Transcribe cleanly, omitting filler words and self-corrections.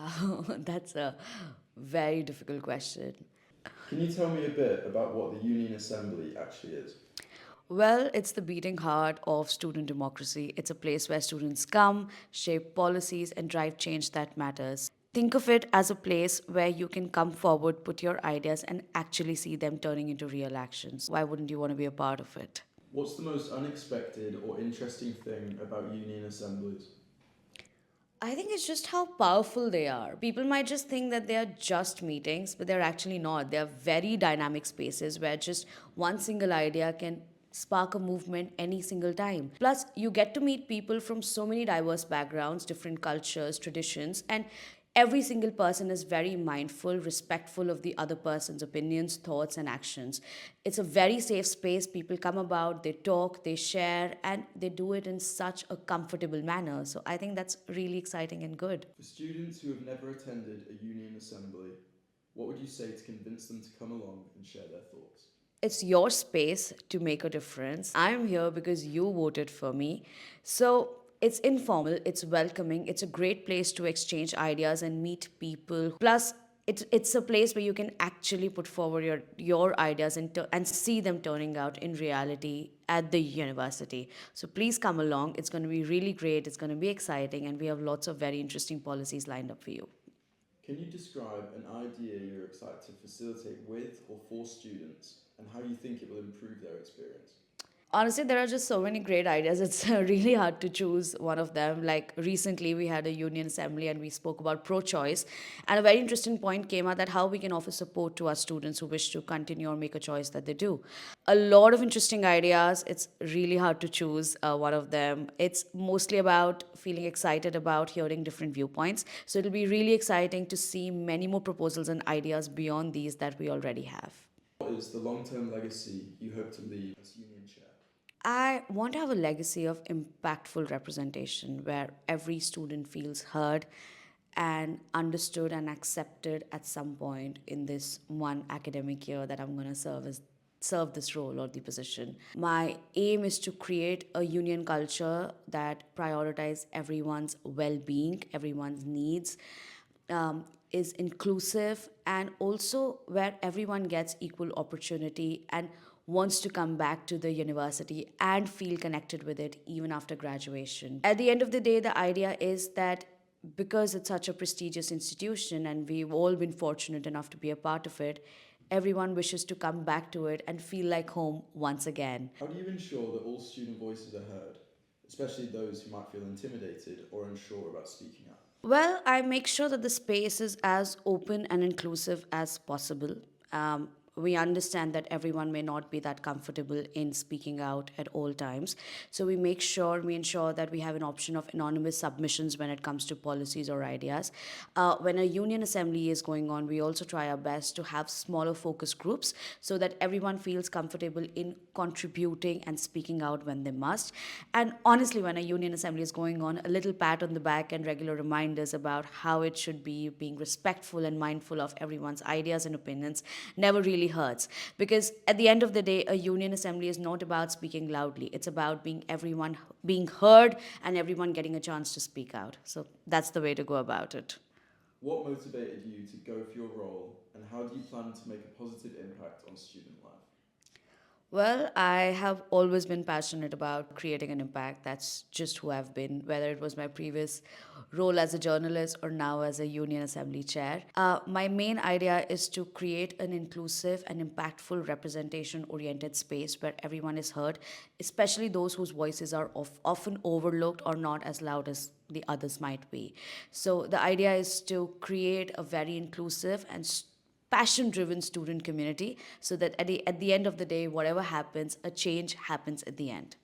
Wow, that's a very difficult question. Can you tell me a bit about what the Union Assembly actually is? Well, it's the beating heart of student democracy. It's a place where students come, shape policies, and drive change that matters. Think of it as a place where you can come forward, put your ideas, and actually see them turning into real actions. Why wouldn't you want to be a part of it? What's the most unexpected or interesting thing about Union Assemblies? I think it's just how powerful they are. People might just think that they are just meetings, but they're actually not. They're very dynamic spaces where just one single idea can spark a movement any single time. Plus, you get to meet people from so many diverse backgrounds, different cultures, traditions, and every single person is very mindful, respectful of the other person's opinions, thoughts, and actions. It's a very safe space. People come about, they talk, they share, and they do it in such a comfortable manner. So I think that's really exciting and good. For students who have never attended a Union Assembly, what would you say to convince them to come along and share their thoughts? It's your space to make a difference. I'm here because you voted for me. So it's informal, it's welcoming, it's a great place to exchange ideas and meet people. Plus, it's a place where you can actually put forward your ideas and see them turning out in reality at the university. So please come along. It's going to be really great. It's going to be exciting. And we have lots of very interesting policies lined up for you. Can you describe an idea you're excited to facilitate with or for students and how you think it will improve their experience? Honestly, there are just so many great ideas. It's really hard to choose one of them. Like recently, we had a union assembly and we spoke about pro choice. And a very interesting point came out that how we can offer support to our students who wish to continue or make a choice that they do. A lot of interesting ideas. It's really hard to choose one of them. It's mostly about feeling excited about hearing different viewpoints. So it'll be really exciting to see many more proposals and ideas beyond these that we already have. What is the long term legacy you hope to leave as Union Chair? I want to have a legacy of impactful representation where every student feels heard and understood and accepted at some point in this one academic year that I'm going to serve this role or the position. My aim is to create a union culture that prioritizes everyone's well-being, everyone's needs, is inclusive, and also where everyone gets equal opportunity and wants to come back to the university and feel connected with it even after graduation. At the end of the day, the idea is that because it's such a prestigious institution and we've all been fortunate enough to be a part of it, everyone wishes to come back to it and feel like home once again. How do you ensure that all student voices are heard, especially those who might feel intimidated or unsure about speaking up? Well, I make sure that the space is as open and inclusive as possible. We understand that everyone may not be that comfortable in speaking out at all times. So we ensure that we have an option of anonymous submissions when it comes to policies or ideas. When a union assembly is going on, we also try our best to have smaller focus groups so that everyone feels comfortable in contributing and speaking out when they must. And honestly, when a union assembly is going on, a little pat on the back and regular reminders about how it should be, being respectful and mindful of everyone's ideas and opinions, never really hurts. Because at the end of the day, a union assembly is not about speaking loudly. It's about being everyone being heard and everyone getting a chance to speak out. So that's the way to go about it. What motivated you to go for your role, and how do you plan to make a positive impact on student life? Well, I have always been passionate about creating an impact. That's just who I've been, whether it was my previous role as a journalist or now as a Union Assembly chair. My main idea is to create an inclusive and impactful representation oriented space where everyone is heard, especially those whose voices are often overlooked or not as loud as the others might be. So, the idea is to create a very inclusive and passion driven student community so that at the end of the day, whatever happens, a change happens at the end.